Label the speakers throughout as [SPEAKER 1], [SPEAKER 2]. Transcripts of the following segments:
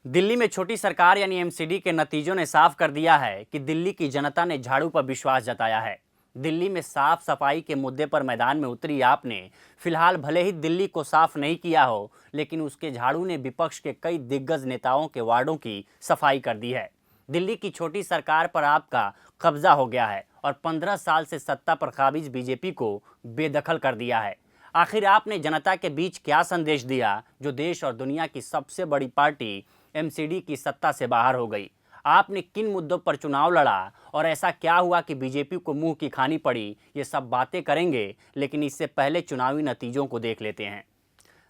[SPEAKER 1] दिल्ली में छोटी सरकार यानी एमसीडी के नतीजों ने साफ कर दिया है कि दिल्ली की जनता ने झाड़ू पर विश्वास जताया है। दिल्ली में साफ सफाई के मुद्दे पर मैदान में उतरी आप ने फिलहाल भले ही दिल्ली को साफ नहीं किया हो, लेकिन उसके झाड़ू ने विपक्ष के कई दिग्गज नेताओं के वार्डों की सफाई कर दी है। दिल्ली की छोटी सरकार पर आपका कब्जा हो गया है और 15 साल से सत्ता पर काबिज बीजेपी को बेदखल कर दिया है। आखिर आपने जनता के बीच क्या संदेश दिया जो देश और दुनिया की सबसे बड़ी पार्टी एमसीडी की सत्ता से बाहर हो गई? आपने किन मुद्दों पर चुनाव लड़ा और ऐसा क्या हुआ कि बीजेपी को मुंह की खानी पड़ी? ये सब बातें करेंगे, लेकिन इससे पहले चुनावी नतीजों को देख लेते हैं।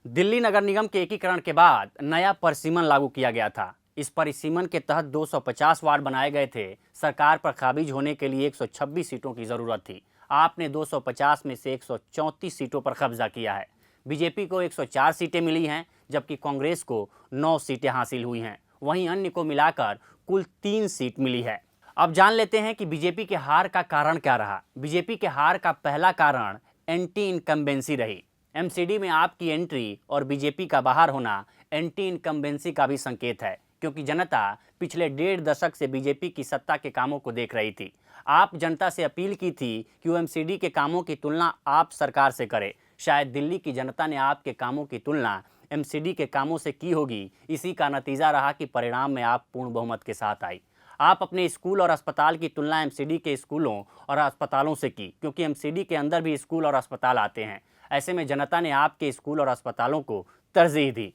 [SPEAKER 1] दिल्ली नगर निगम के एकीकरण के बाद नया परिसीमन लागू किया गया था। इस परिसीमन के तहत 250 वार्ड बनाए गए थे। सरकार पर काबिज होने के लिए 126 सीटों की जरूरत थी। आपने 250 में से 134 सीटों पर कब्जा किया है। बीजेपी को 104 सीटें मिली हैं, जबकि कांग्रेस को 9 सीटें हासिल हुई हैं। वहीं अन्य को मिलाकर कुल 3 सीट मिली है। अब जान लेते हैं कि बीजेपी के हार का कारण क्या रहा। बीजेपी के हार का पहला कारण एंटी इनकम्बेंसी रही। एमसीडी में आपकी एंट्री और बीजेपी का बाहर होना एंटी इनकम्बेंसी का भी संकेत है, क्योंकि जनता पिछले 1.5 दशक से बीजेपी की सत्ता के कामों को देख रही थी। आप जनता से अपील की थी कि वो एमसीडी के कामों की तुलना आप सरकार से करे। शायद दिल्ली की जनता ने आपके कामों की तुलना एमसीडी के कामों से की होगी। इसी का नतीजा रहा कि परिणाम में आप पूर्ण बहुमत के साथ आई। आप अपने स्कूल और अस्पताल की तुलना एमसीडी के स्कूलों और अस्पतालों से की, क्योंकि एमसीडी के अंदर भी स्कूल और अस्पताल आते हैं। ऐसे में जनता ने आपके स्कूल और अस्पतालों को तरजीह दी।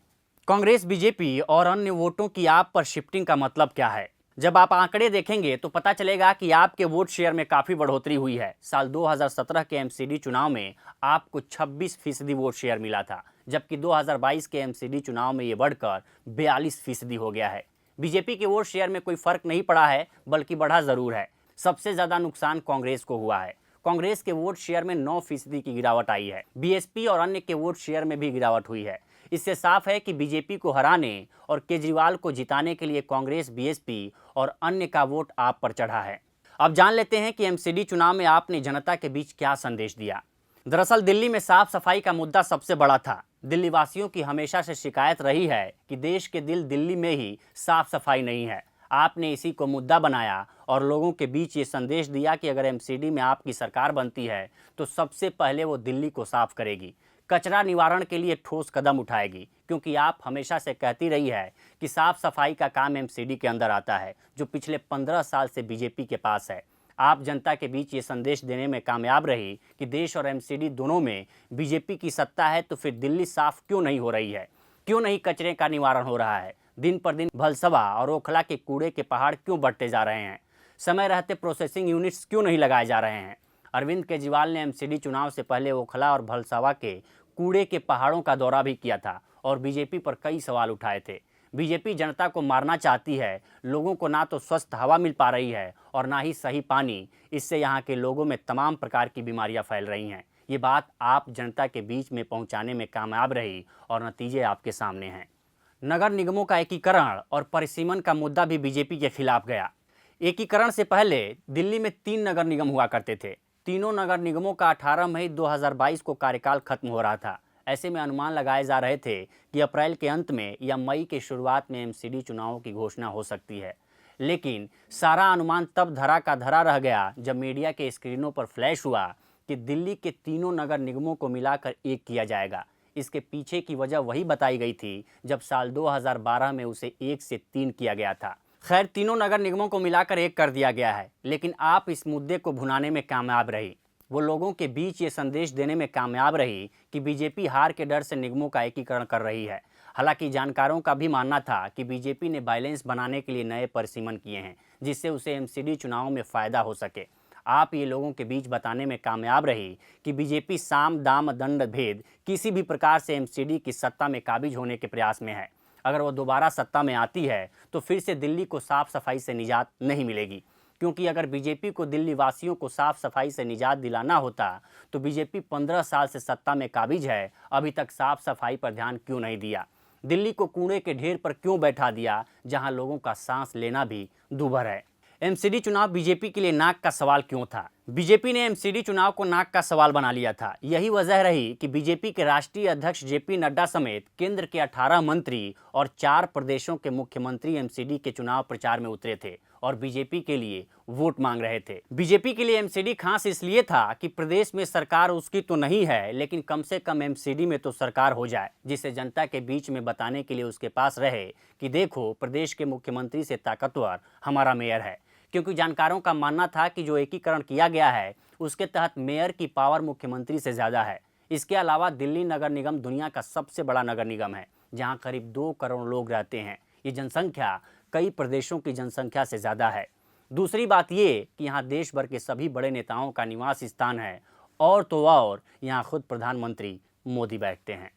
[SPEAKER 1] कांग्रेस, बीजेपी और अन्य वोटों की आप पर शिफ्टिंग का मतलब क्या है? जब आप आंकड़े देखेंगे तो पता चलेगा कि आपके वोट शेयर में काफ़ी बढ़ोतरी हुई है। साल 2017 के एमसीडी चुनाव में आपको 26% वोट शेयर मिला था, जबकि 2022 के एमसीडी चुनाव में ये बढ़कर 42% हो गया है। बीजेपी के वोट शेयर में कोई फर्क नहीं पड़ा है, बल्कि बढ़ा ज़रूर है। सबसे ज़्यादा नुकसान कांग्रेस को हुआ है। कांग्रेस के वोट शेयर में 9% की गिरावट आई है। बीएसपी और अन्य के वोट शेयर में भी गिरावट हुई है। इससे साफ है कि बीजेपी को हराने और केजरीवाल को जिताने के लिए कांग्रेस, बीएसपी और अन्य का वोट आप पर चढ़ा है। अब जान लेते हैं कि एमसीडी चुनाव में आपने जनता के बीच क्या संदेश दिया। दरअसल दिल्ली में साफ सफाई का मुद्दा सबसे बड़ा था। दिल्ली वासियों की हमेशा से शिकायत रही है कि देश के दिल्ली में ही साफ सफाई नहीं है। आपने इसी को मुद्दा बनाया और लोगों के बीच ये संदेश दिया कि अगर एमसीडी में आपकी सरकार बनती है तो सबसे पहले वो दिल्ली को साफ करेगी, कचरा निवारण के लिए ठोस कदम उठाएगी, क्योंकि आप हमेशा से कहती रही है कि साफ सफाई का काम एमसीडी के अंदर आता है, जो पिछले 15 साल से बीजेपी के पास है। आप जनता के बीच ये संदेश देने में कामयाब रही कि देश और एमसीडी दोनों में बीजेपी की सत्ता है, तो फिर दिल्ली साफ क्यों नहीं हो रही है? क्यों नहीं कचरे का निवारण हो रहा है? दिन पर दिन भलसवा और ओखला के कूड़े के पहाड़ क्यों बढ़ते जा रहे हैं? समय रहते प्रोसेसिंग यूनिट्स क्यों नहीं लगाए जा रहे हैं? अरविंद केजरीवाल ने एमसीडी चुनाव से पहले ओखला और भलसवा के कूड़े के पहाड़ों का दौरा भी किया था और बीजेपी पर कई सवाल उठाए थे। बीजेपी जनता को मारना चाहती है। लोगों को ना तो स्वस्थ हवा मिल पा रही है और ना ही सही पानी। इससे यहाँ के लोगों में तमाम प्रकार की बीमारियां फैल रही हैं। ये बात आप जनता के बीच में पहुँचाने में कामयाब रही और नतीजे आपके सामने हैं। नगर निगमों का एकीकरण और परिसीमन का मुद्दा भी बीजेपी के खिलाफ गया। एकीकरण से पहले दिल्ली में 3 नगर निगम हुआ करते थे। तीनों नगर निगमों का 18 मई 2022 को कार्यकाल खत्म हो रहा था। ऐसे में अनुमान लगाए जा रहे थे कि अप्रैल के अंत में या मई के शुरुआत में एमसीडी चुनावों की घोषणा हो सकती है। लेकिन सारा अनुमान तब धरा का धरा रह गया जब मीडिया के स्क्रीनों पर फ्लैश हुआ कि दिल्ली के तीनों नगर निगमों को मिलाकर एक किया जाएगा। इसके पीछे की वजह वही बताई गई थी जब साल 2012 में उसे 1 से 3 किया गया था। खैर, तीनों नगर निगमों को मिलाकर एक कर दिया गया है, लेकिन आप इस मुद्दे को भुनाने में कामयाब रही। वो लोगों के बीच ये संदेश देने में कामयाब रही कि बीजेपी हार के डर से निगमों का एकीकरण कर रही है। हालांकि जानकारों का भी मानना था कि बीजेपी ने बैलेंस बनाने के लिए नए परिसीमन किए हैं, जिससे उसे एमसीडी चुनाव में फ़ायदा हो सके। आप ये लोगों के बीच बताने में कामयाब रही कि बीजेपी साम दाम दंड भेद किसी भी प्रकार से एमसीडी की सत्ता में काबिज होने के प्रयास में है। अगर वो दोबारा सत्ता में आती है तो फिर से दिल्ली को साफ सफाई से निजात नहीं मिलेगी, क्योंकि अगर बीजेपी को दिल्ली वासियों को साफ सफाई से निजात दिलाना होता तो बीजेपी 15 साल से सत्ता में काबिज है, अभी तक साफ सफाई पर ध्यान क्यों नहीं दिया? दिल्ली को कूड़े के ढेर पर क्यों बैठा दिया, जहां लोगों का सांस लेना भी दूभर है? एमसीडी चुनाव बीजेपी के लिए नाक का सवाल क्यों था? बीजेपी ने एमसीडी चुनाव को नाक का सवाल बना लिया था। यही वजह रही कि बीजेपी के राष्ट्रीय अध्यक्ष जेपी नड्डा समेत केंद्र के 18 मंत्री और 4 प्रदेशों के मुख्यमंत्री एमसीडी के चुनाव प्रचार में उतरे थे और बीजेपी के लिए वोट मांग रहे थे। बीजेपी के लिए एमसीडी खास इसलिए था कि प्रदेश में सरकार उसकी तो नहीं है, लेकिन कम से कम एमसीडी में तो सरकार हो जाए, जिसे जनता के बीच में बताने के लिए उसके पास रहे कि देखो, प्रदेश के मुख्यमंत्री से ताकतवर हमारा मेयर है। क्योंकि जानकारों का मानना था कि जो एकीकरण किया गया है उसके तहत मेयर की पावर मुख्यमंत्री से ज़्यादा है। इसके अलावा दिल्ली नगर निगम दुनिया का सबसे बड़ा नगर निगम है, जहां करीब 2 करोड़ लोग रहते हैं। ये जनसंख्या कई प्रदेशों की जनसंख्या से ज़्यादा है। दूसरी बात ये कि यहाँ देश भर के सभी बड़े नेताओं का निवास स्थान है और तो और यहाँ खुद प्रधानमंत्री मोदी बैठते हैं।